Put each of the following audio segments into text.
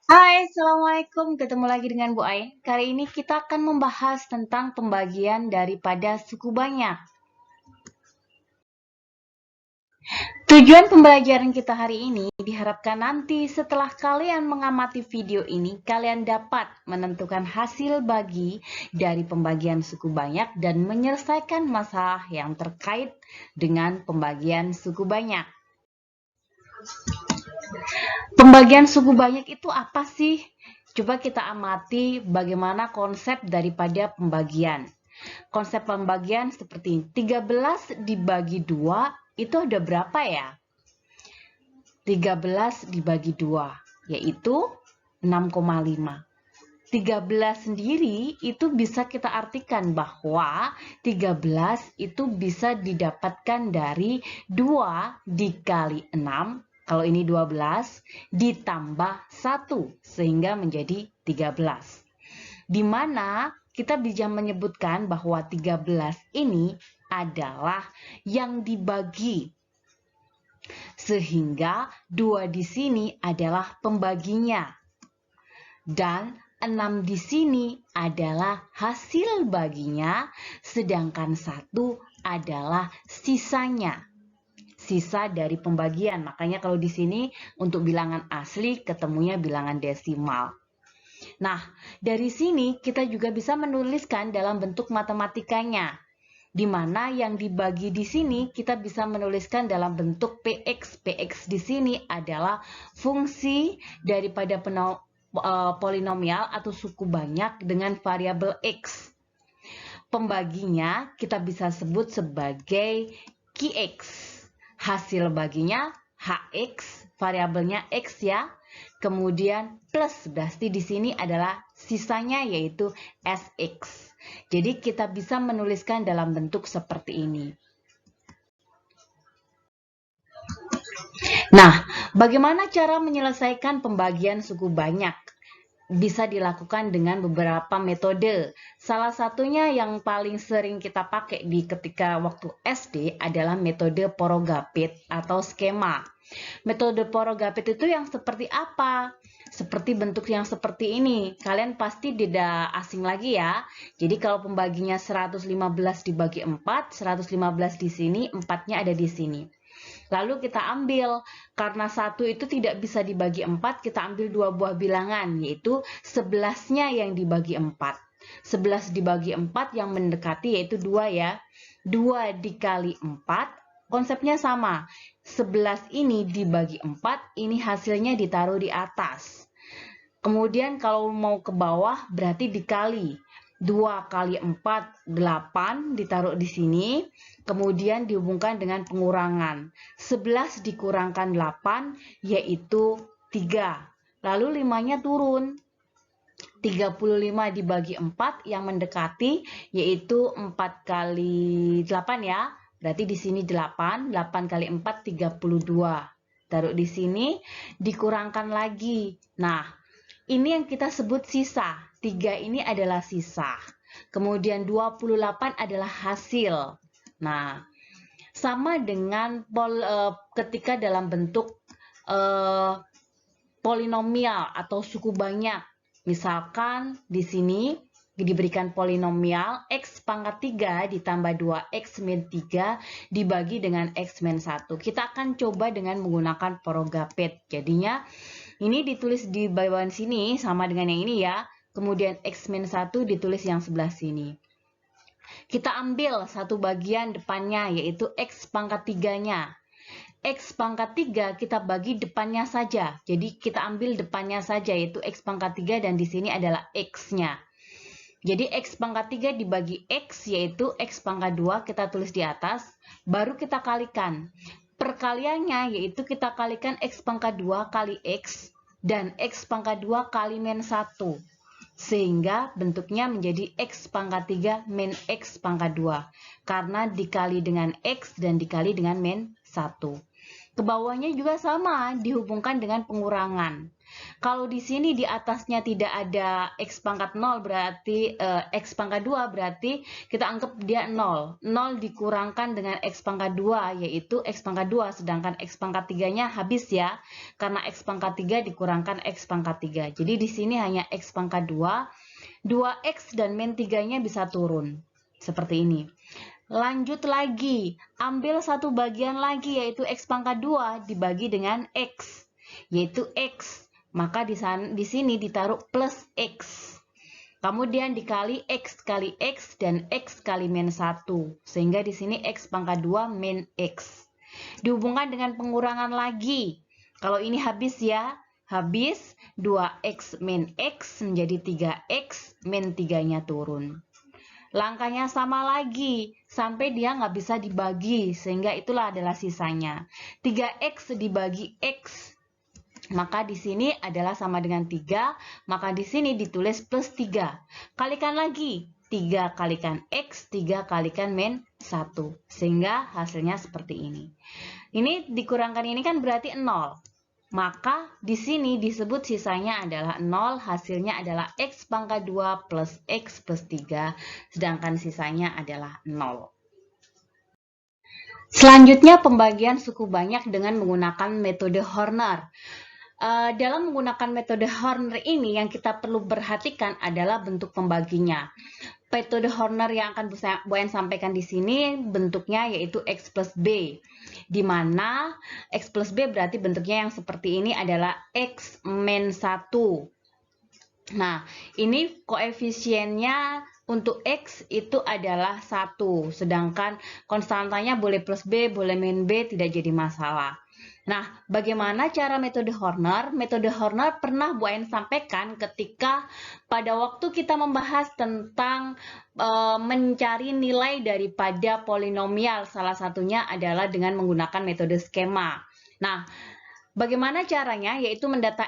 Hai, Assalamualaikum. Ketemu lagi dengan Bu Ai. Kali ini kita akan membahas tentang pembagian daripada suku banyak. Tujuan pembelajaran kita hari ini diharapkan nanti setelah kalian mengamati video ini, kalian dapat menentukan hasil bagi dari pembagian suku banyak dan menyelesaikan masalah yang terkait dengan pembagian suku banyak. Pembagian suku banyak itu apa sih? Coba kita amati bagaimana konsep daripada pembagian. Konsep pembagian seperti ini. 13 dibagi 2 itu ada berapa ya? 13 dibagi 2 yaitu 6,5. 13 sendiri itu bisa kita artikan bahwa 13 itu bisa didapatkan dari 2 dikali 6, kalau ini 12, ditambah 1 sehingga menjadi 13. Di mana kita bisa menyebutkan bahwa 13 ini adalah yang dibagi. Sehingga 2 di sini adalah pembaginya. Dan 6 di sini adalah hasil baginya, sedangkan 1 adalah sisanya. Sisa dari pembagian. Makanya kalau di sini untuk bilangan asli ketemunya bilangan desimal. Nah, dari sini kita juga bisa menuliskan dalam bentuk matematikanya. Di mana yang dibagi di sini kita bisa menuliskan dalam bentuk PX. PX di sini adalah fungsi daripada polinomial atau suku banyak dengan variabel X. Pembaginya kita bisa sebut sebagai QX. Hasil baginya HX, variabelnya X ya. Kemudian plus, berarti di sini adalah sisanya yaitu SX. Jadi kita bisa menuliskan dalam bentuk seperti ini. Nah, bagaimana cara menyelesaikan pembagian suku banyak? Bisa dilakukan dengan beberapa metode. Salah satunya yang paling sering kita pakai di ketika waktu SD adalah metode Porogapit atau skema. Metode Porogapit itu yang seperti apa? Seperti bentuk yang seperti ini. Kalian pasti tidak asing lagi ya. Jadi kalau pembaginya 115 dibagi 4, 115 di sini, 4-nya ada di sini. Lalu kita ambil, karena 1 itu tidak bisa dibagi 4, kita ambil 2 buah bilangan, yaitu 11-nya yang dibagi 4. 11 dibagi 4 yang mendekati yaitu 2 ya. 2 dikali 4, konsepnya sama. 11 ini dibagi 4, ini hasilnya ditaruh di atas. Kemudian kalau mau ke bawah berarti dikali. 2 kali 4, 8 ditaruh di sini. Kemudian dihubungkan dengan pengurangan. 11 dikurangkan 8 yaitu 3. Lalu 5-nya turun. 35 dibagi 4 yang mendekati yaitu 4 kali 8 ya. Berarti di sini 8, 8 kali 4 32. Taruh di sini, dikurangkan lagi. Nah, ini yang kita sebut sisa. 3 ini adalah sisa. Kemudian 28 adalah hasil. Nah, sama dengan ketika dalam bentuk polinomial atau suku banyak. Misalkan di sini diberikan polinomial X pangkat 3 ditambah 2X min 3 dibagi dengan X min 1. Kita akan coba dengan menggunakan Porogapit. Jadinya ini ditulis di bagian sini sama dengan yang ini ya. Kemudian X min 1 ditulis yang sebelah sini. Kita ambil satu bagian depannya yaitu X pangkat 3-nya. X pangkat 3 kita bagi depannya saja. Jadi kita ambil depannya saja yaitu X pangkat 3 dan di sini adalah X-nya. Jadi X pangkat 3 dibagi X yaitu X pangkat 2 kita tulis di atas. Baru kita kalikan. Perkaliannya yaitu kita kalikan X pangkat 2 kali X dan X pangkat 2 kali min 1. Sehingga bentuknya menjadi X pangkat 3 min X pangkat 2. Karena dikali dengan X dan dikali dengan min 1. Ke bawahnya juga sama, dihubungkan dengan pengurangan. Kalau di sini di atasnya tidak ada X pangkat 0 berarti X pangkat 2 berarti kita anggap dia 0. 0 dikurangkan dengan X pangkat 2 yaitu X pangkat 2, sedangkan X pangkat 3-nya habis ya. Karena X pangkat 3 dikurangkan X pangkat 3. Jadi di sini hanya X pangkat 2, 2X dan min 3-nya bisa turun. Seperti ini. Lanjut lagi, ambil satu bagian lagi yaitu X pangkat 2 dibagi dengan X, yaitu X. Maka di sini ditaruh plus X. Kemudian dikali X kali X dan X kali min 1. Sehingga di sini X pangkat 2 min X. Dihubungkan dengan pengurangan lagi. Kalau ini habis ya, habis 2X min X menjadi 3X min 3-nya turun. Langkahnya sama lagi, sampai dia nggak bisa dibagi, sehingga itulah adalah sisanya. 3X dibagi X, maka di sini adalah sama dengan 3, maka di sini ditulis plus 3. Kalikan lagi, 3 kalikan X, 3 kalikan min 1, sehingga hasilnya seperti ini. Ini dikurangkan ini kan berarti 0. Maka di sini disebut sisanya adalah 0, hasilnya adalah X pangkat 2 plus X plus 3, sedangkan sisanya adalah 0. Selanjutnya pembagian suku banyak dengan menggunakan metode Horner. Dalam menggunakan metode Horner ini yang kita perlu perhatikan adalah bentuk pembaginya. Metode Horner yang akan Bu En sampaikan di sini bentuknya yaitu X plus B, di mana X plus B berarti bentuknya yang seperti ini adalah X min 1. Nah, ini koefisiennya untuk X itu adalah 1, sedangkan konstantanya boleh plus B, boleh min B, tidak jadi masalah. Nah, bagaimana cara metode Horner? Metode Horner pernah Bu En sampaikan ketika pada waktu kita membahas tentang mencari nilai daripada polinomial. Salah satunya adalah dengan menggunakan metode skema. Nah, bagaimana caranya? Yaitu mendata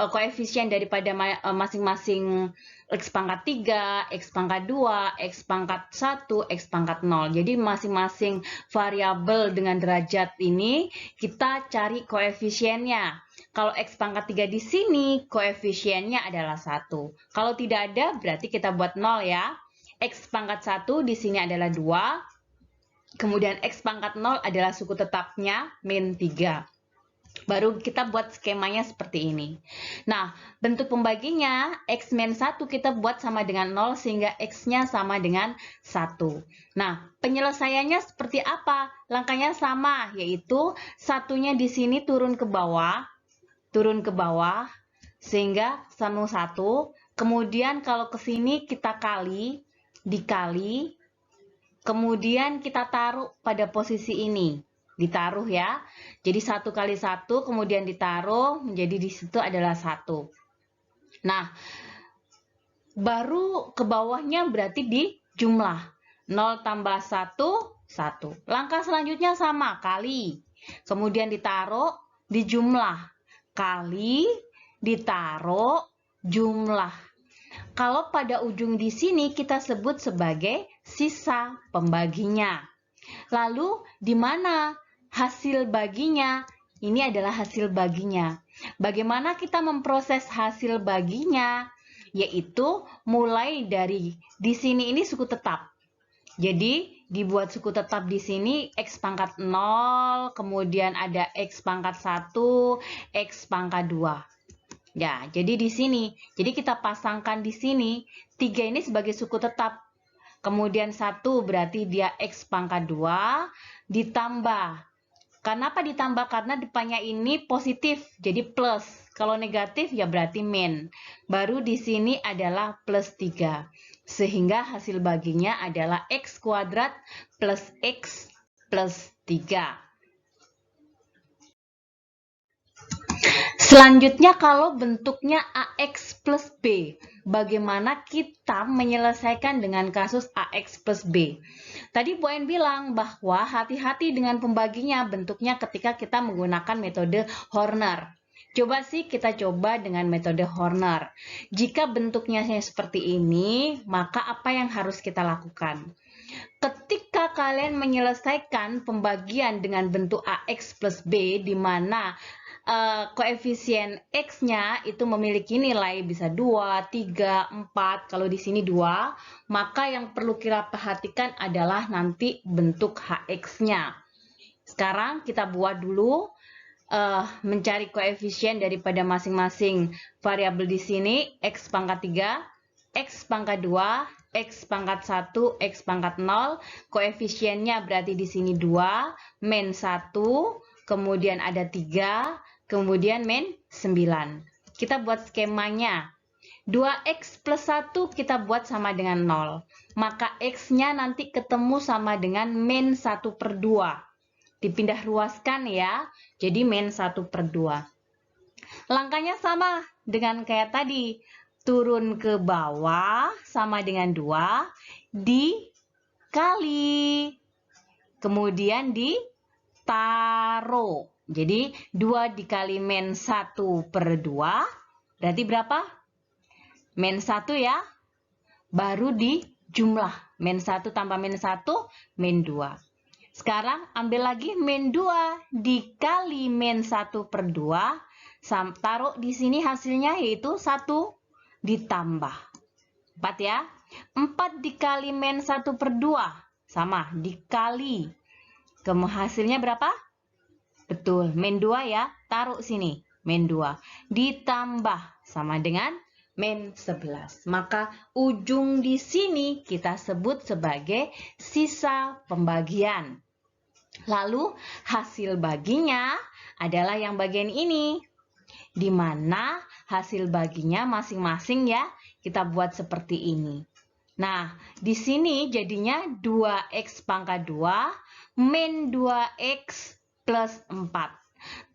koefisien daripada masing-masing X pangkat 3, X pangkat 2, X pangkat 1, X pangkat 0. Jadi masing-masing variabel dengan derajat ini kita cari koefisiennya. Kalau X pangkat 3 di sini, koefisiennya adalah 1. Kalau tidak ada, berarti kita buat 0 ya. X pangkat 1 di sini adalah 2. Kemudian X pangkat 0 adalah suku tetapnya, min 3. Baru kita buat skemanya seperti ini. Nah, bentuk pembaginya X min 1 kita buat sama dengan 0 sehingga X-nya sama dengan 1. Nah, penyelesaiannya seperti apa? Langkahnya sama, yaitu satunya di sini turun ke bawah, sehingga sama 1. Kemudian kalau ke sini kita dikali, kemudian kita taruh pada posisi ini. Ditaruh ya, jadi 1 kali 1 kemudian ditaruh menjadi di situ adalah 1. Nah, baru ke bawahnya berarti di jumlah 0 tambah 1, 1. Langkah selanjutnya sama, kali, kemudian ditaruh di jumlah, kali, ditaruh jumlah. Kalau pada ujung di sini kita sebut sebagai sisa pembaginya. Lalu di mana hasil baginya? Ini adalah hasil baginya. Bagaimana kita memproses hasil baginya? Yaitu mulai dari di sini ini suku tetap. Jadi dibuat suku tetap di sini X pangkat 0, kemudian ada X pangkat 1, X pangkat 2. Ya, jadi di sini. Jadi kita pasangkan di sini 3 ini sebagai suku tetap. Kemudian 1 berarti dia X pangkat 2 ditambah. Kenapa ditambah? Karena depannya ini positif, jadi plus. Kalau negatif ya berarti min. Baru di sini adalah plus 3. Sehingga hasil baginya adalah X kuadrat plus X plus 3. Selanjutnya kalau bentuknya AX plus B, bagaimana kita menyelesaikan dengan kasus AX plus B? Tadi Bu En bilang bahwa hati-hati dengan pembaginya bentuknya ketika kita menggunakan metode Horner. Coba kita coba dengan metode Horner. Jika bentuknya seperti ini, maka apa yang harus kita lakukan? Ketika kalian menyelesaikan pembagian dengan bentuk AX plus B, di mana koefisien X-nya itu memiliki nilai bisa 2, 3, 4, kalau di sini 2, maka yang perlu kita perhatikan adalah nanti bentuk HX-nya. Sekarang kita buat dulu mencari koefisien daripada masing-masing variabel di sini, X pangkat 3, X pangkat 2, X pangkat 1, X pangkat 0, koefisiennya berarti di sini 2, min 1, kemudian ada 3, kemudian min 9. Kita buat skemanya. 2X plus 1 kita buat sama dengan 0. Maka X-nya nanti ketemu sama dengan min 1 per 2. Dipindah ruaskan ya, jadi min 1 per 2. Langkahnya sama dengan kayak tadi. Turun ke bawah sama dengan 2, dikali. Kemudian ditaruh. Jadi 2 dikali min 1 per 2, berarti berapa? Min 1 ya. Baru dijumlah. Min 1 tambah min 1, min 2. Sekarang ambil lagi min 2 dikali min 1 per 2. Taruh di sini hasilnya yaitu 1 ditambah 4 ya. 4 dikali min 1 per 2. Sama, dikali. Hasilnya berapa? Betul, min 2 ya. Taruh sini, min 2. Ditambah sama dengan min 11. Maka ujung di sini kita sebut sebagai sisa pembagian. Lalu hasil baginya adalah yang bagian ini. Di mana hasil baginya masing-masing ya kita buat seperti ini. Nah, di sini jadinya 2X pangkat 2 min 2X plus 4.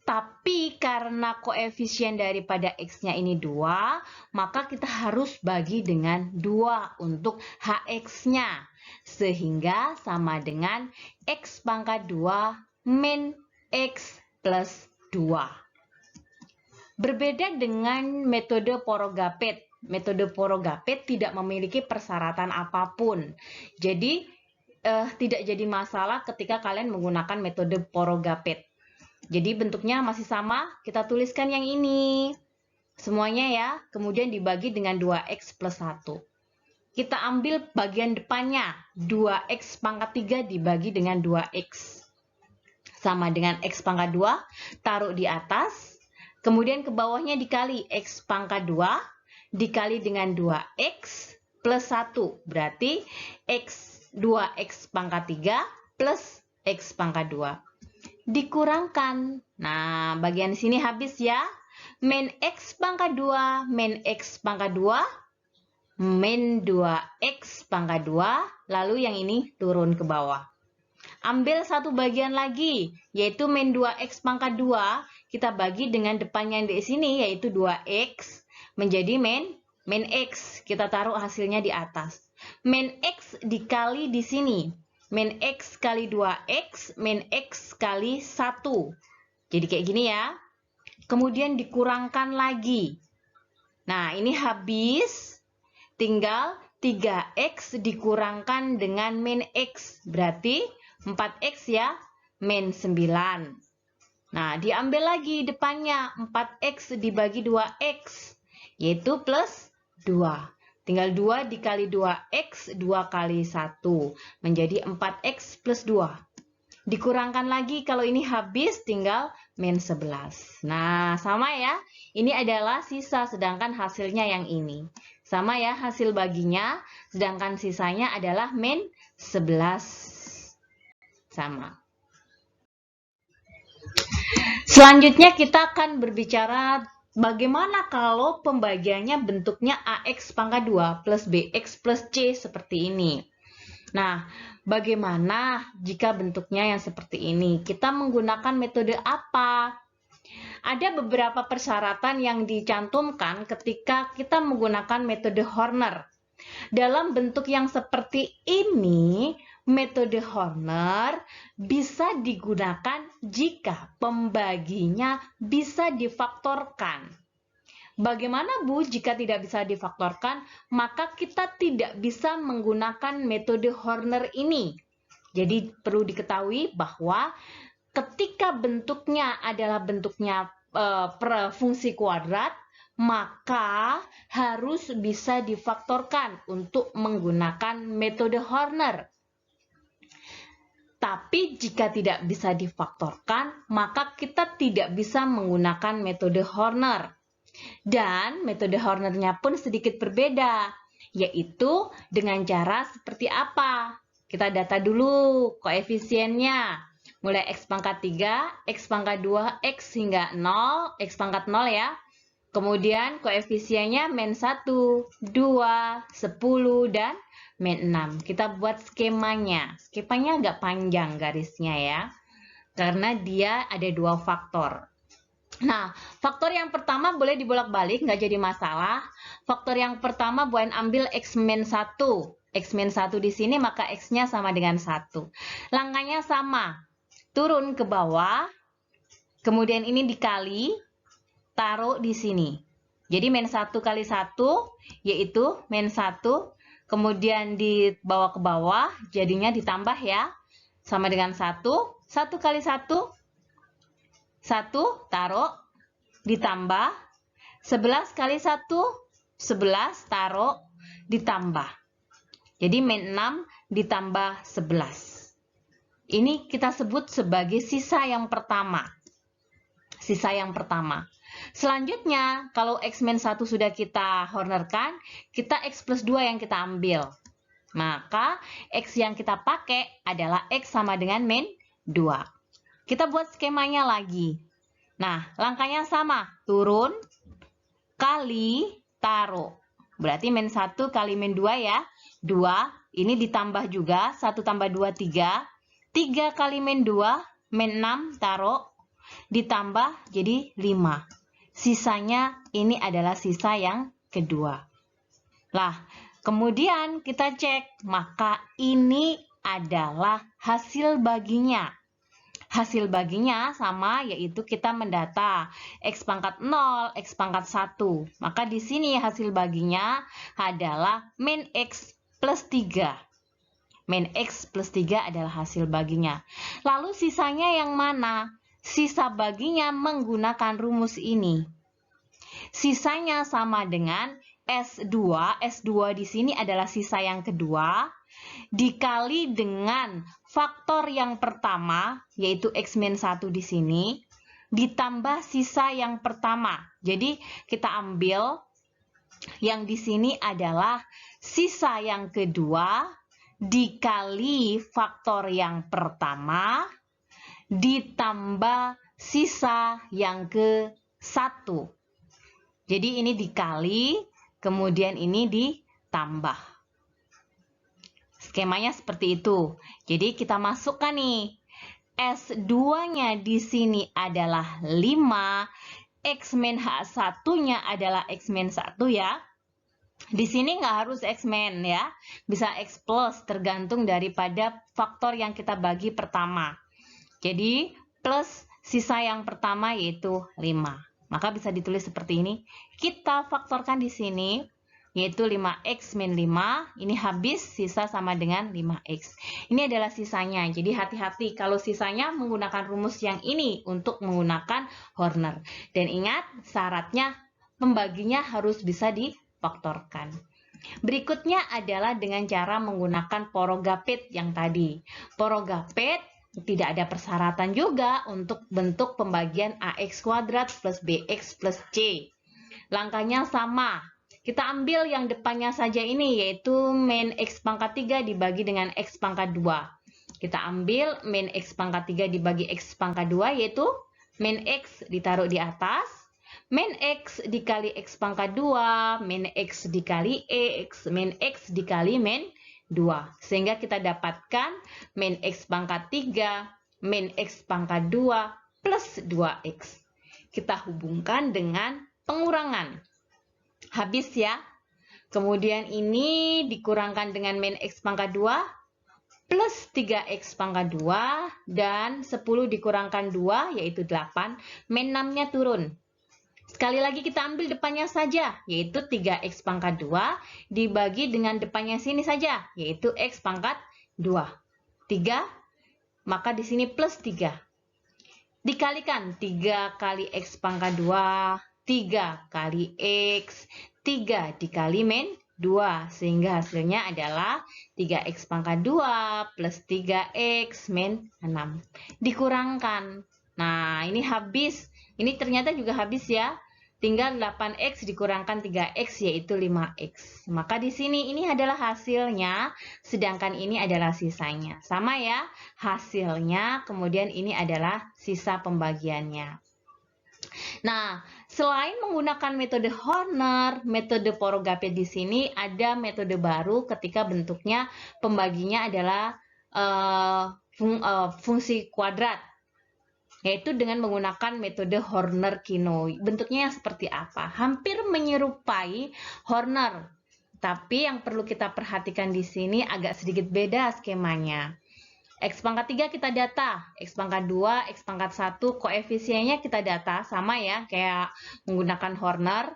Tapi karena koefisien daripada X-nya ini 2, maka kita harus bagi dengan 2 untuk HX-nya. Sehingga sama dengan X pangkat 2 min X plus 2. Berbeda dengan metode Porogapet. Metode Porogapet tidak memiliki persyaratan apapun. Jadi, tidak jadi masalah ketika kalian menggunakan metode Porogapet. Jadi bentuknya masih sama, kita tuliskan yang ini. Semuanya ya, kemudian dibagi dengan 2X plus 1. Kita ambil bagian depannya, 2X pangkat 3 dibagi dengan 2X. Sama dengan X pangkat 2, taruh di atas. Kemudian ke bawahnya dikali X pangkat 2, dikali dengan 2X plus 1. Berarti 2X pangkat 3 plus X pangkat 2. Dikurangkan. Nah, bagian sini habis ya. Min X pangkat 2, min X pangkat 2, min 2X pangkat 2, lalu yang ini turun ke bawah. Ambil satu bagian lagi, yaitu min 2X pangkat 2, kita bagi dengan depannya di sini, yaitu 2X, menjadi min X. Kita taruh hasilnya di atas. Min X dikali di sini. Min X kali 2X, min X kali 1. Jadi kayak gini ya. Kemudian dikurangkan lagi. Nah, ini habis. Tinggal 3X dikurangkan dengan min X. Berarti 4X ya, min 9. Nah, diambil lagi depannya. 4X dibagi 2X. Yaitu plus 2. Tinggal 2 dikali 2X, 2 kali 1. Menjadi 4X plus 2. Dikurangkan lagi kalau ini habis tinggal min 11. Nah, sama ya. Ini adalah sisa sedangkan hasilnya yang ini. Sama ya hasil baginya, sedangkan sisanya adalah min 11. Sama. Selanjutnya kita akan berbicara bagaimana kalau pembagiannya bentuknya AX pangkat 2 plus BX plus C seperti ini. Nah, bagaimana jika bentuknya yang seperti ini? Kita menggunakan metode apa? Ada beberapa persyaratan yang dicantumkan ketika kita menggunakan metode Horner. Dalam bentuk yang seperti ini, metode Horner bisa digunakan jika pembaginya bisa difaktorkan. Bagaimana Bu jika tidak bisa difaktorkan? Maka kita tidak bisa menggunakan metode Horner ini. Jadi perlu diketahui bahwa ketika bentuknya adalah bentuknya fungsi kuadrat, maka harus bisa difaktorkan untuk menggunakan metode Horner. Tapi jika tidak bisa difaktorkan, maka kita tidak bisa menggunakan metode Horner. Dan metode Hornernya pun sedikit berbeda, yaitu dengan cara seperti apa? Kita data dulu koefisiennya. Mulai X pangkat 3, X pangkat 2, X hingga 0, X pangkat 0 ya. Kemudian koefisiennya min 1, 2, 10, dan min 6. Kita buat skemanya. Skemanya agak panjang garisnya ya, karena dia ada dua faktor. Nah, faktor yang pertama boleh dibolak-balik, nggak jadi masalah. Faktor yang pertama boleh ambil X min 1. X min 1 di sini, maka X-nya sama dengan 1. Langkahnya sama. Turun ke bawah, kemudian ini dikali, taruh di sini. Jadi min 1 kali 1, yaitu min 1, kemudian dibawa ke bawah, jadinya ditambah ya. Sama dengan 1. 1 kali 1, 1 taruh, ditambah, 11 kali 1, 11 taruh, ditambah. Jadi min 6 ditambah 11. Ini kita sebut sebagai sisa yang pertama. Sisa yang pertama. Selanjutnya, kalau X min 1 sudah kita Hornerkan, kita X plus 2 yang kita ambil. Maka X yang kita pakai adalah X sama dengan min 2. Kita buat skemanya lagi. Nah, langkahnya sama. Turun, kali, taruh. Berarti min 1 kali min 2 ya. 2, ini ditambah juga. 1 tambah 2, 3. 3 kali min 2, min 6, taruh. Ditambah jadi 5. Sisanya ini adalah sisa yang kedua. Lah, kemudian kita cek. Maka ini adalah hasil baginya. Hasil baginya sama, yaitu kita mendata X pangkat 0, X pangkat 1. Maka di sini hasil baginya adalah min X plus 3. Min X plus 3 adalah hasil baginya. Lalu sisanya yang mana? Sisa baginya menggunakan rumus ini. Sisanya sama dengan S2. S2 di sini adalah sisa yang kedua. Dikali dengan faktor yang pertama, yaitu X min 1 di sini, ditambah sisa yang pertama. Jadi kita ambil yang di sini adalah sisa yang kedua, dikali faktor yang pertama, ditambah sisa yang ke-1. Jadi ini dikali, kemudian ini ditambah. Skemanya seperti itu. Jadi kita masukkan nih. S2-nya di sini adalah 5. X min H1-nya adalah X min 1 ya. Di sini nggak harus X min ya. Bisa X plus tergantung daripada faktor yang kita bagi pertama. Jadi plus sisa yang pertama yaitu 5. Maka bisa ditulis seperti ini. Kita faktorkan di sini, yaitu 5x min 5. Ini habis, sisa sama dengan 5x. Ini adalah sisanya. Jadi hati-hati kalau sisanya menggunakan rumus yang ini untuk menggunakan Horner. Dan ingat, syaratnya pembaginya harus bisa difaktorkan. Berikutnya adalah dengan cara menggunakan Porogapit yang tadi. Porogapit tidak ada persyaratan juga untuk bentuk pembagian AX kuadrat plus BX plus C. Langkahnya sama. Kita ambil yang depannya saja ini, yaitu min X pangkat 3 dibagi dengan X pangkat 2. Kita ambil min X pangkat 3 dibagi X pangkat 2, yaitu min X ditaruh di atas. Min X dikali X pangkat 2, min X dikali X, min X dikali min 2. Sehingga kita dapatkan min X pangkat 3, min X pangkat 2 plus 2X. Kita hubungkan dengan pengurangan. Habis ya. Kemudian ini dikurangkan dengan min X pangkat 2 plus 3X pangkat 2. Dan 10 dikurangkan 2 yaitu 8. Min 6-nya turun. Sekali lagi kita ambil depannya saja, yaitu 3x pangkat 2 dibagi dengan depannya sini saja, yaitu x pangkat 2. 3, maka di sini plus 3. Dikalikan 3 kali x pangkat 2, 3 kali x, 3 dikali min 2, sehingga hasilnya adalah 3x pangkat 2 plus 3x min 6. Dikurangkan. Nah, ini habis. Ini ternyata juga habis ya. Tinggal 8x dikurangkan 3x yaitu 5x. Maka di sini ini adalah hasilnya, sedangkan ini adalah sisanya. Sama ya, hasilnya, kemudian ini adalah sisa pembagiannya. Nah, selain menggunakan metode Horner, metode Porogapet di sini ada metode baru ketika bentuknya pembaginya adalah fungsi kuadrat, yaitu dengan menggunakan metode Horner-Kino. Bentuknya yang seperti apa? Hampir menyerupai Horner, tapi yang perlu kita perhatikan di sini agak sedikit beda skemanya. X pangkat 3 kita data, X pangkat 2, X pangkat 1, koefisiennya kita data, sama ya, kayak menggunakan Horner.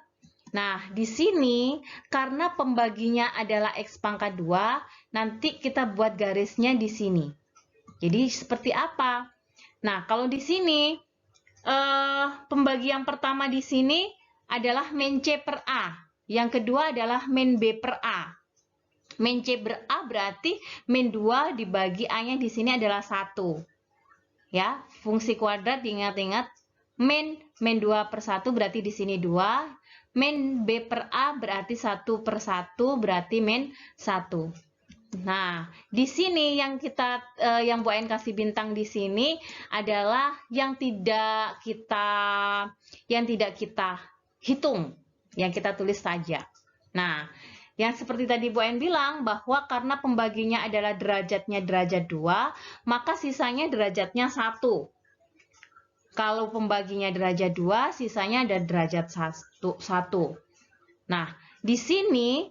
Nah, di sini, karena pembaginya adalah X pangkat 2, nanti kita buat garisnya di sini. Jadi, seperti apa? Nah, kalau di sini, pembagi yang pertama di sini adalah min C per A. Yang kedua adalah min B per A. Min C per A berarti min 2 dibagi A-nya di sini adalah 1. Ya, fungsi kuadrat diingat-ingat. Min 2 per 1 berarti di sini 2. Min B per A berarti 1 per 1 berarti min 1. Nah, di sini yang yang Bu Ain kasih bintang di sini adalah yang tidak kita hitung, yang kita tulis saja. Nah, yang seperti tadi Bu Ain bilang bahwa karena pembaginya adalah derajatnya derajat 2, maka sisanya derajatnya 1. Kalau pembaginya derajat 2, sisanya ada derajat 1. Nah, di sini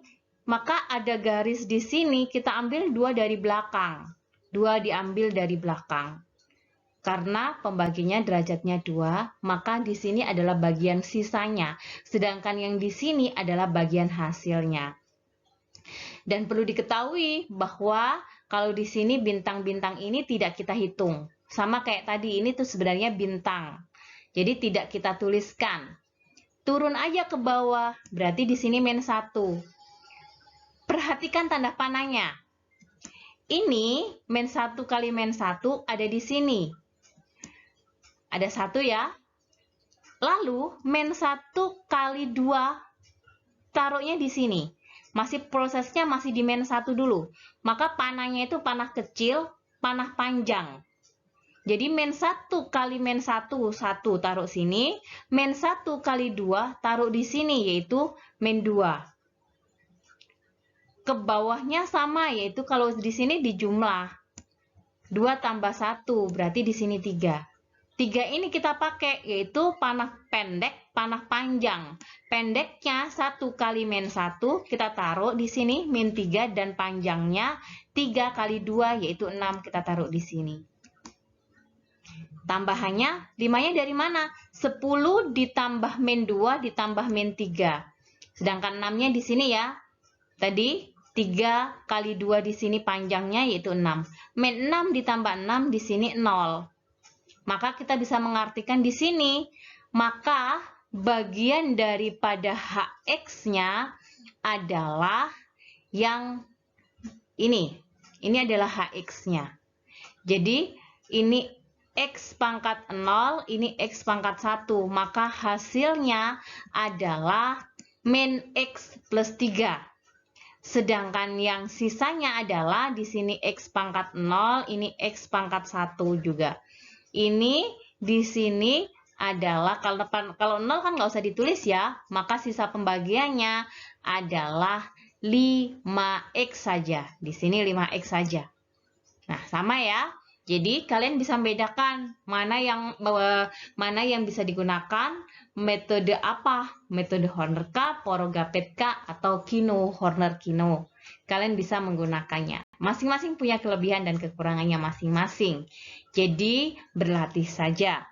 maka ada garis di sini kita ambil 2 dari belakang. 2 diambil dari belakang. Karena pembaginya derajatnya 2, maka di sini adalah bagian sisanya. Sedangkan yang di sini adalah bagian hasilnya. Dan perlu diketahui bahwa kalau di sini bintang-bintang ini tidak kita hitung. Sama kayak tadi, ini tuh sebenarnya bintang. Jadi tidak kita tuliskan. Turun aja ke bawah, berarti di sini min 1. Perhatikan tanda panahnya. Ini min 1 kali min 1 ada di sini. Ada 1 ya. Lalu min 1 kali 2 taruhnya di sini. Prosesnya masih di min 1 dulu. Maka panahnya itu panah kecil, panah panjang. Jadi min 1 kali min 1 taruh sini. Min 1 kali 2 taruh di sini, yaitu min 2. Ke bawahnya sama, yaitu kalau di sini dijumlah. 2 tambah 1, berarti di sini 3. 3 ini kita pakai, yaitu panah pendek, panah panjang. Pendeknya 1 kali min 1, kita taruh di sini, min 3, dan panjangnya 3 kali 2, yaitu 6, kita taruh di sini. Tambahannya, 5-nya dari mana? 10 ditambah min 2 ditambah min 3. Sedangkan 6-nya di sini ya. Tadi 3 kali 2 di sini panjangnya yaitu 6. Min 6 ditambah 6 di sini 0. Maka kita bisa mengartikan di sini, maka bagian daripada HX-nya adalah yang ini. Ini adalah HX-nya. Jadi ini X pangkat 0, ini X pangkat 1. Maka hasilnya adalah min X plus 3. Sedangkan yang sisanya adalah di sini X pangkat 0, ini X pangkat 1 juga. Ini di sini adalah, kalau 0 kan nggak usah ditulis ya, maka sisa pembagiannya adalah 5X saja. Di sini 5X saja. Nah, sama ya. Jadi kalian bisa membedakan mana yang bisa digunakan, metode apa? Metode Horner kah, Porogapet kah, atau Kino, Horner-Kino. Kalian bisa menggunakannya. Masing-masing punya kelebihan dan kekurangannya masing-masing. Jadi berlatih saja.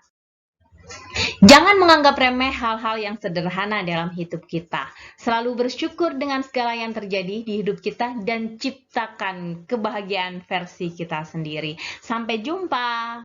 Jangan menganggap remeh hal-hal yang sederhana dalam hidup kita. Selalu bersyukur dengan segala yang terjadi di hidup kita dan ciptakan kebahagiaan versi kita sendiri. Sampai jumpa.